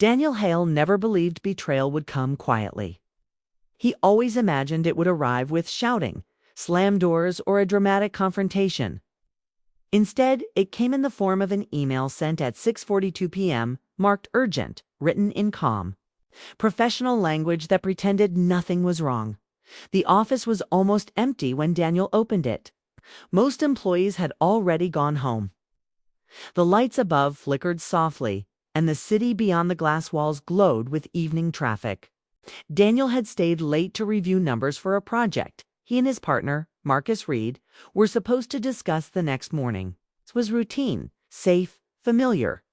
Daniel Hale never believed betrayal would come quietly. He always imagined it would arrive with shouting, slam doors, or a dramatic confrontation. Instead, it came in the form of an email sent at 6:42 p.m., marked urgent, written in calm, professional language that pretended nothing was wrong. The office was almost empty when Daniel opened it. Most employees had already gone home. The lights above flickered softly, and the city beyond the glass walls glowed with evening traffic. Daniel had stayed late to review numbers for a project he and his partner, Marcus Reed, were supposed to discuss the next morning. It was routine, safe, familiar.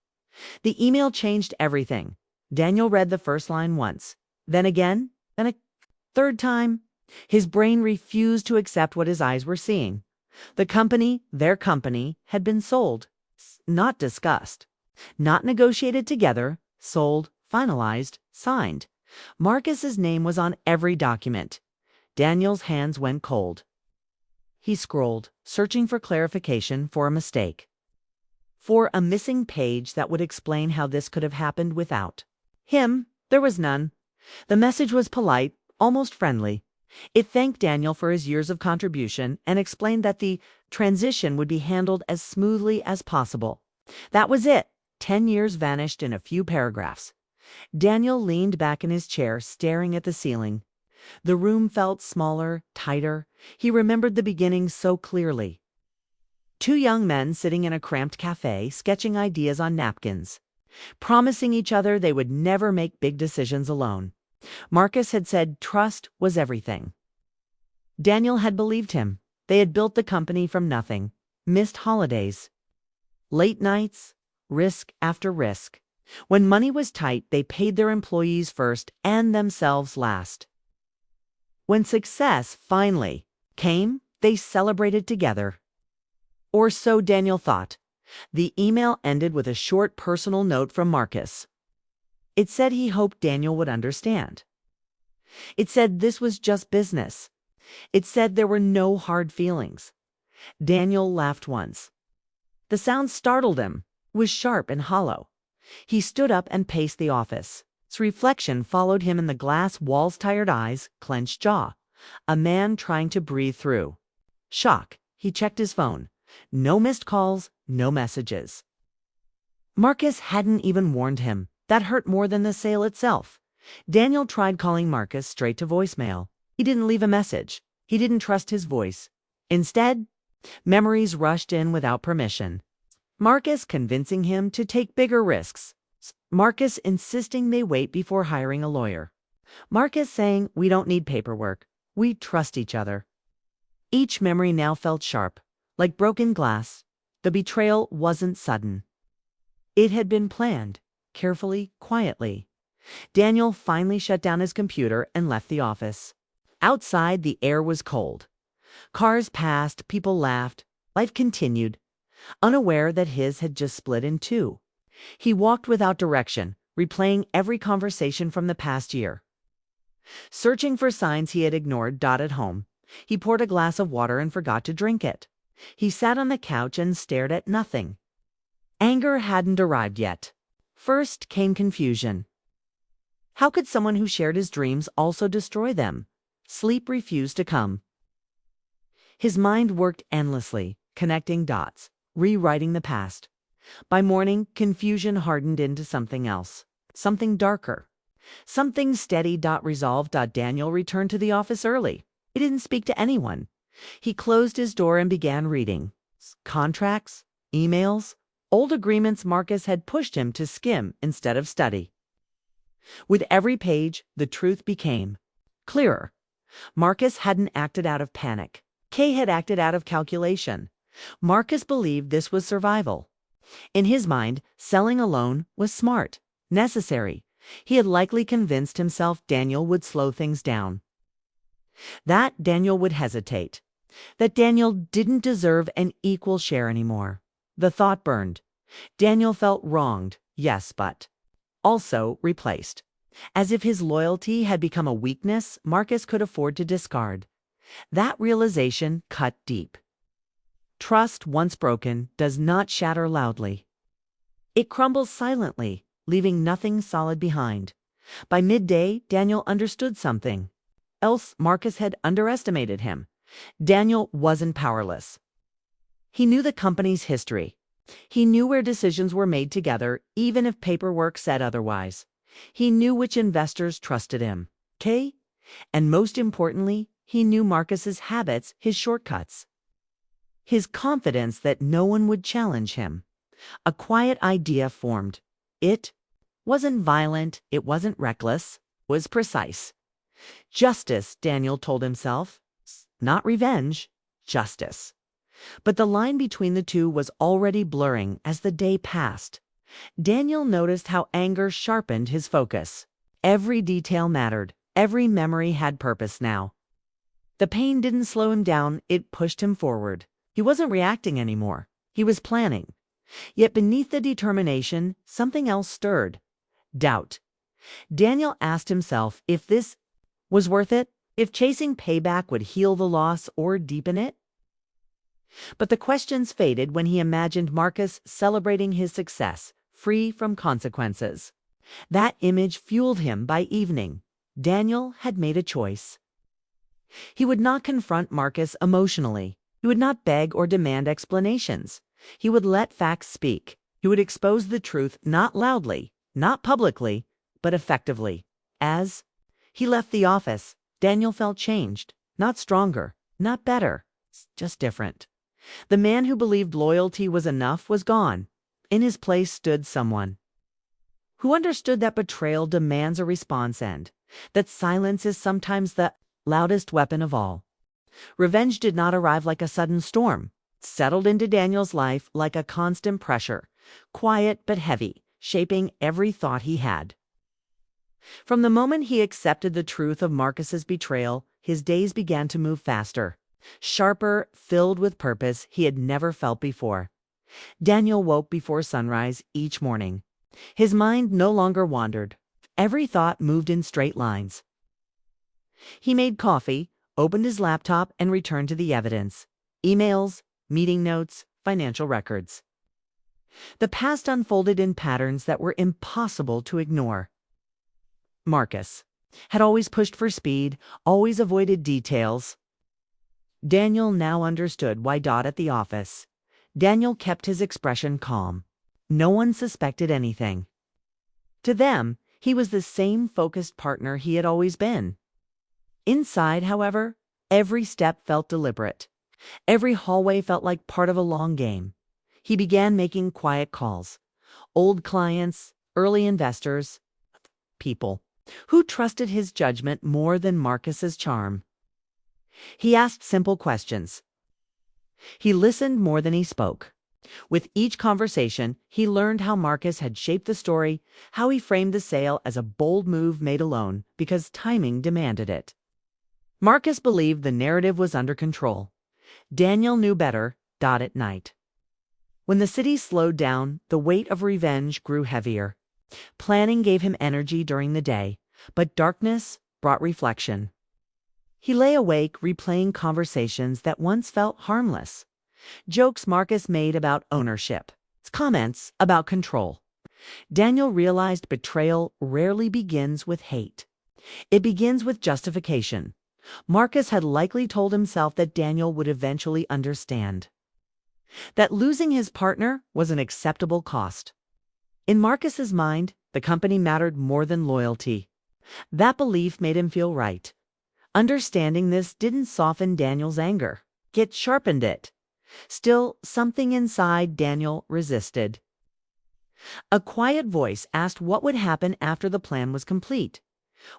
The email changed everything. Daniel read the first line once, then again, then a third time. His brain refused to accept what his eyes were seeing. The company, their company, had been sold. Not discussed. Not negotiated together. Sold, finalized, signed. Marcus's name was on every document. Daniel's hands went cold. He scrolled, searching for clarification, for a mistake. For a missing page that would explain how this could have happened without him. There was none. The message was polite, almost friendly. It thanked Daniel for his years of contribution and explained that the transition would be handled as smoothly as possible. That was it. 10 years vanished in a few paragraphs. Daniel leaned back in his chair, staring at the ceiling. The room felt smaller, tighter. He remembered the beginning so clearly. Two young men sitting in a cramped cafe, sketching ideas on napkins, promising each other they would never make big decisions alone. Marcus had said trust was everything. Daniel had believed him. They had built the company from nothing. Missed holidays. Late nights. Risk after risk. When money was tight, they paid their employees first and themselves last. When success finally came, they celebrated together. Or so Daniel thought. The email ended with a short personal note from Marcus. It said he hoped Daniel would understand. It said this was just business. It said there were no hard feelings. Daniel laughed once. The sound startled him. It was sharp and hollow. He stood up and paced the office. Its reflection followed him in the glass wall's tired eyes, clenched jaw. A man trying to breathe through. Shock. He checked his phone. No missed calls, no messages. Marcus hadn't even warned him. That hurt more than the sale itself. Daniel tried calling Marcus straight to voicemail. He didn't leave a message. He didn't trust his voice. Instead, memories rushed in without permission. Marcus convincing him to take bigger risks. Marcus insisting they wait before hiring a lawyer. Marcus saying, "We don't need paperwork. We trust each other." Each memory now felt sharp, like broken glass. The betrayal wasn't sudden. It had been planned, carefully, quietly. Daniel finally shut down his computer and left the office. Outside, the air was cold. Cars passed, people laughed. Life continued, unaware that his had just split in two. He walked without direction, replaying every conversation from the past year. Searching for signs he had ignored dotted home, he poured a glass of water and forgot to drink it. He sat on the couch and stared at nothing. Anger hadn't arrived yet. First came confusion. How could someone who shared his dreams also destroy them? Sleep refused to come. His mind worked endlessly, connecting dots, rewriting the past. By morning, confusion hardened into something else, something darker, something steady. Resolved. Daniel returned to the office early. He didn't speak to anyone. He closed his door and began reading. Contracts, emails, old agreements Marcus had pushed him to skim instead of study. With every page, the truth became clearer. Marcus hadn't acted out of panic. Kay had acted out of calculation. Marcus believed this was survival. In his mind, selling alone was smart, necessary. He had likely convinced himself Daniel would slow things down. That Daniel would hesitate. That Daniel didn't deserve an equal share anymore. The thought burned. Daniel felt wronged, yes, but also replaced. As if his loyalty had become a weakness Marcus could afford to discard. That realization cut deep. Trust, once broken, does not shatter loudly. It crumbles silently, leaving nothing solid behind. By midday, Daniel understood something. Else Marcus had underestimated him. Daniel wasn't powerless. He knew the company's history. He knew where decisions were made together, even if paperwork said otherwise. He knew which investors trusted him. Okay? And most importantly, he knew Marcus's habits, his shortcuts. His confidence that no one would challenge him. A quiet idea formed. It wasn't violent, it wasn't reckless, it was precise. Justice, Daniel told himself. Not revenge, justice. But the line between the two was already blurring as the day passed. Daniel noticed how anger sharpened his focus. Every detail mattered. Every memory had purpose now. The pain didn't slow him down, it pushed him forward. He wasn't reacting anymore. He was planning. Yet beneath the determination, something else stirred. Doubt. Daniel asked himself if this was worth it, if chasing payback would heal the loss or deepen it. But the questions faded when he imagined Marcus celebrating his success, free from consequences. That image fueled him by evening. Daniel had made a choice. He would not confront Marcus emotionally. He would not beg or demand explanations. He would let facts speak. He would expose the truth not loudly, not publicly, but effectively. As he left the office, Daniel felt changed, not stronger, not better, just different. The man who believed loyalty was enough was gone. In his place stood someone who understood that betrayal demands a response and that silence is sometimes the loudest weapon of all. Revenge did not arrive like a sudden storm. It settled into Daniel's life like a constant pressure, quiet but heavy, shaping every thought he had. From the moment he accepted the truth of Marcus's betrayal, his days began to move faster, sharper, filled with purpose he had never felt before. Daniel woke before sunrise each morning. His mind no longer wandered. Every thought moved in straight lines. He made coffee, opened his laptop, and returned to the evidence. Emails, meeting notes, financial records. The past unfolded in patterns that were impossible to ignore. Marcus had always pushed for speed, always avoided details. Daniel now understood why. At the office, Daniel kept his expression calm. No one suspected anything. To them, he was the same focused partner he had always been. Inside, however, every step felt deliberate. Every hallway felt like part of a long game. He began making quiet calls. Old clients, early investors, people who trusted his judgment more than Marcus's charm. He asked simple questions. He listened more than he spoke. With each conversation, he learned how Marcus had shaped the story, how he framed the sale as a bold move made alone because timing demanded it. Marcus believed the narrative was under control. Daniel knew better. At night, when the city slowed down, the weight of revenge grew heavier. Planning gave him energy during the day, but darkness brought reflection. He lay awake replaying conversations that once felt harmless. Jokes Marcus made about ownership, comments about control. Daniel realized betrayal rarely begins with hate. It begins with justification. Marcus had likely told himself that Daniel would eventually understand. That losing his partner was an acceptable cost. In Marcus's mind, the company mattered more than loyalty. That belief made him feel right. Understanding this didn't soften Daniel's anger. It sharpened it. Still, something inside Daniel resisted. A quiet voice asked what would happen after the plan was complete.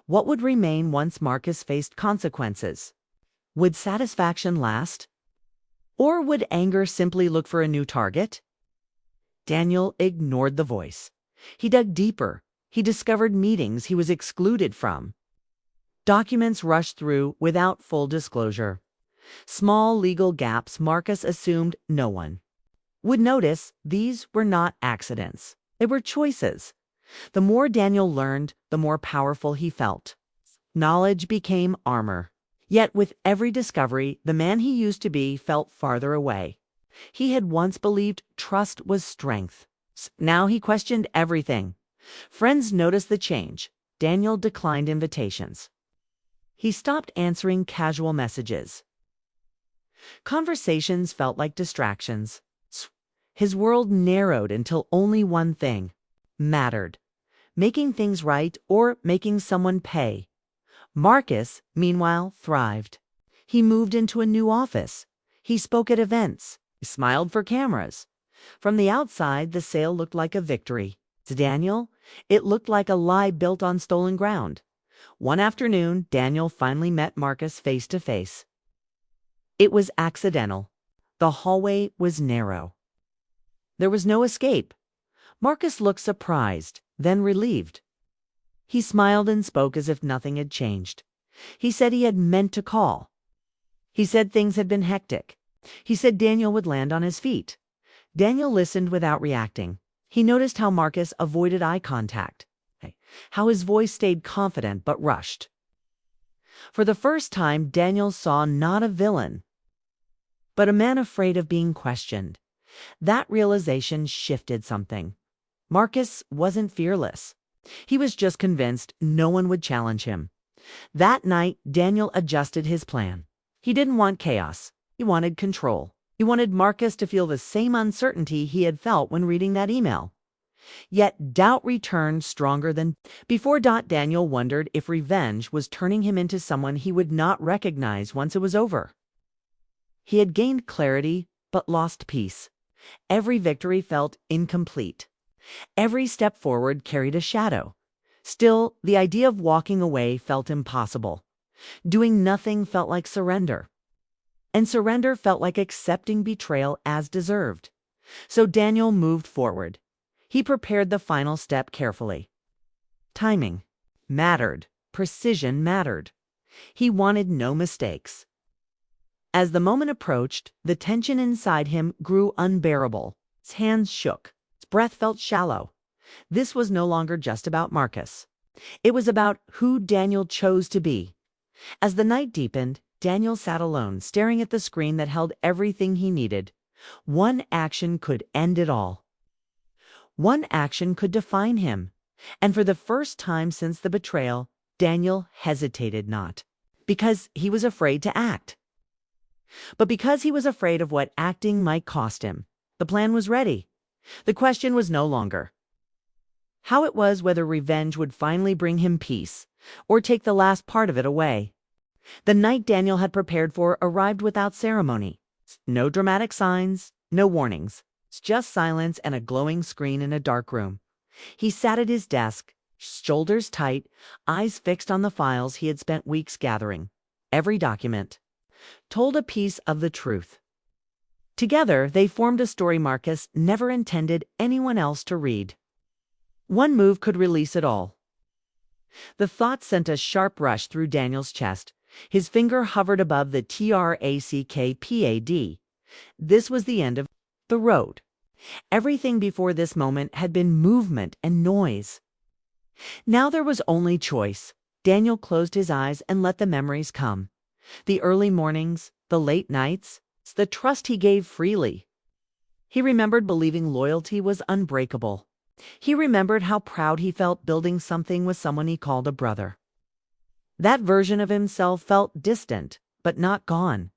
What would remain once Marcus faced consequences? Would satisfaction last? Or would anger simply look for a new target? Daniel ignored the voice. He dug deeper. He discovered meetings he was excluded from. Documents rushed through without full disclosure. Small legal gaps Marcus assumed no one would notice. These were not accidents. They were choices. The more Daniel learned, the more powerful he felt. Knowledge became armor. Yet with every discovery, the man he used to be felt farther away. He had once believed trust was strength. Now he questioned everything. Friends noticed the change. Daniel declined invitations. He stopped answering casual messages. Conversations felt like distractions. His world narrowed until only one thing mattered: making things right or making someone pay. Marcus, meanwhile, thrived. He moved into a new office. He spoke at events. He smiled for cameras. From the outside, the sale looked like a victory. To Daniel, it looked like a lie built on stolen ground. One afternoon, Daniel finally met Marcus face to face. It was accidental. The hallway was narrow. There was no escape. Marcus looked surprised, then relieved. He smiled and spoke as if nothing had changed. He said he had meant to call. He said things had been hectic. He said Daniel would land on his feet. Daniel listened without reacting. He noticed how Marcus avoided eye contact, how his voice stayed confident but rushed. For the first time, Daniel saw not a villain, but a man afraid of being questioned. That realization shifted something. Marcus wasn't fearless. He was just convinced no one would challenge him. That night, Daniel adjusted his plan. He didn't want chaos. He wanted control. He wanted Marcus to feel the same uncertainty he had felt when reading that email. Yet doubt returned stronger than before. Daniel wondered if revenge was turning him into someone he would not recognize once it was over. He had gained clarity, but lost peace. Every victory felt incomplete. Every step forward carried a shadow. Still, the idea of walking away felt impossible. Doing nothing felt like surrender. And surrender felt like accepting betrayal as deserved. So Daniel moved forward. He prepared the final step carefully. Timing mattered. Precision mattered. He wanted no mistakes. As the moment approached, the tension inside him grew unbearable. His hands shook. His breath felt shallow. This was no longer just about Marcus. It was about who Daniel chose to be. As the night deepened, Daniel sat alone, staring at the screen that held everything he needed. One action could end it all. One action could define him. And for the first time since the betrayal, Daniel hesitated not. Because he was afraid to act. But because he was afraid of what acting might cost him. The plan was ready. The question was no longer how it was whether revenge would finally bring him peace, or take the last part of it away. The night Daniel had prepared for arrived without ceremony. No dramatic signs, no warnings. Just silence and a glowing screen in a dark room. He sat at his desk, shoulders tight, eyes fixed on the files he had spent weeks gathering. Every document told a piece of the truth. Together, they formed a story Marcus never intended anyone else to read. One move could release it all. The thought sent a sharp rush through Daniel's chest. His finger hovered above the trackpad. This was the end of the road. Everything before this moment had been movement and noise. Now there was only choice. Daniel closed his eyes and let the memories come. The early mornings, the late nights, the trust he gave freely. He remembered believing loyalty was unbreakable. He remembered how proud he felt building something with someone he called a brother. That version of himself felt distant, but not gone.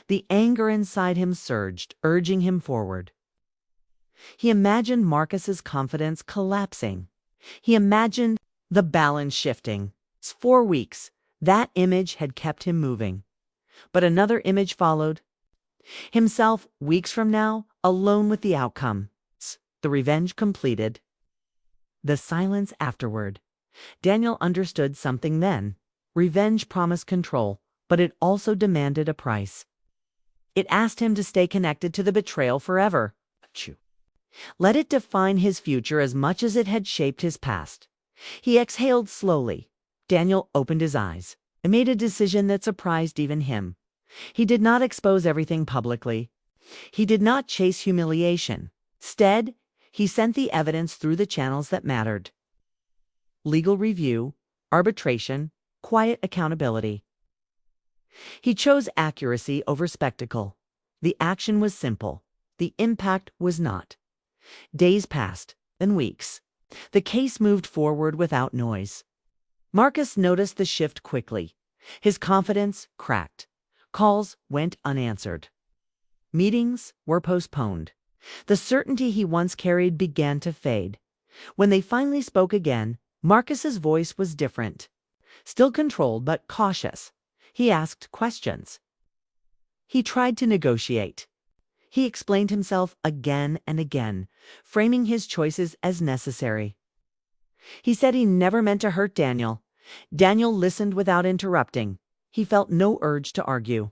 The anger inside him surged, urging him forward. He imagined Marcus's confidence collapsing. He imagined the balance shifting. 4 weeks, that image had kept him moving. But another image followed. Himself, weeks from now, alone with the outcome. The revenge completed. The silence afterward. Daniel understood something then. Revenge promised control, but it also demanded a price. It asked him to stay connected to the betrayal forever. Let it define his future as much as it had shaped his past. He exhaled slowly. Daniel opened his eyes and made a decision that surprised even him. He did not expose everything publicly. He did not chase humiliation. Instead, he sent the evidence through the channels that mattered. Legal review, arbitration, quiet accountability. He chose accuracy over spectacle. The action was simple. The impact was not. Days passed, then weeks. The case moved forward without noise. Marcus noticed the shift quickly. His confidence cracked. Calls went unanswered. Meetings were postponed. The certainty he once carried began to fade. When they finally spoke again, Marcus's voice was different. Still controlled but cautious. He asked questions. He tried to negotiate. He explained himself again and again, framing his choices as necessary. He said he never meant to hurt Daniel. Daniel listened without interrupting. He felt no urge to argue.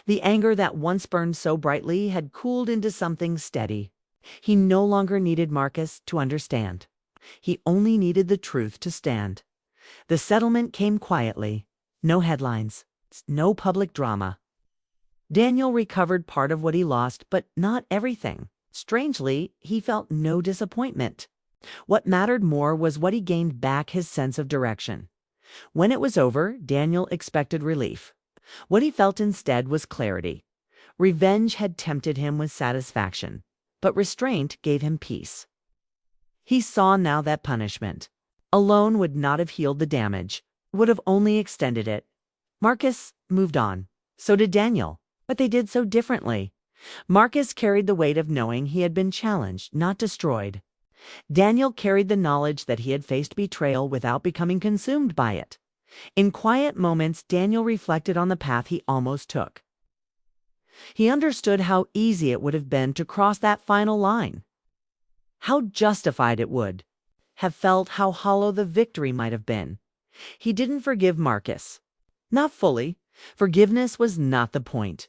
The anger that once burned so brightly had cooled into something steady. He no longer needed Marcus to understand. He only needed the truth to stand. The settlement came quietly. No headlines. No public drama. Daniel recovered part of what he lost, but not everything. Strangely, he felt no disappointment. What mattered more was what he gained back: his sense of direction. When it was over, Daniel expected relief. What he felt instead was clarity. Revenge had tempted him with satisfaction, but restraint gave him peace. He saw now that punishment alone would not have healed the damage, would have only extended it. Marcus moved on. So did Daniel, but they did so differently. Marcus carried the weight of knowing he had been challenged, not destroyed. Daniel carried the knowledge that he had faced betrayal without becoming consumed by it. In quiet moments, Daniel reflected on the path he almost took. He understood how easy it would have been to cross that final line. How justified it would have felt, how hollow the victory might have been. He didn't forgive Marcus. Not fully. Forgiveness was not the point.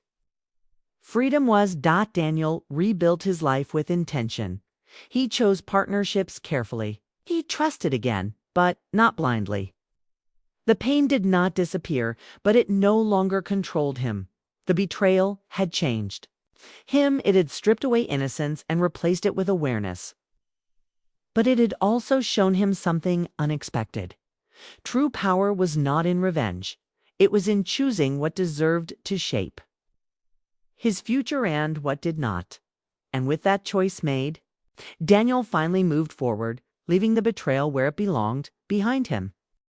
Freedom was. Daniel rebuilt his life with intention. He chose partnerships carefully. He trusted again, but not blindly. The pain did not disappear, but it no longer controlled him. The betrayal had changed. It had stripped away innocence and replaced it with awareness. But it had also shown him something unexpected. True power was not in revenge. It was in choosing what deserved to shape his future and what did not. And with that choice made, Daniel finally moved forward, leaving the betrayal where it belonged, behind him.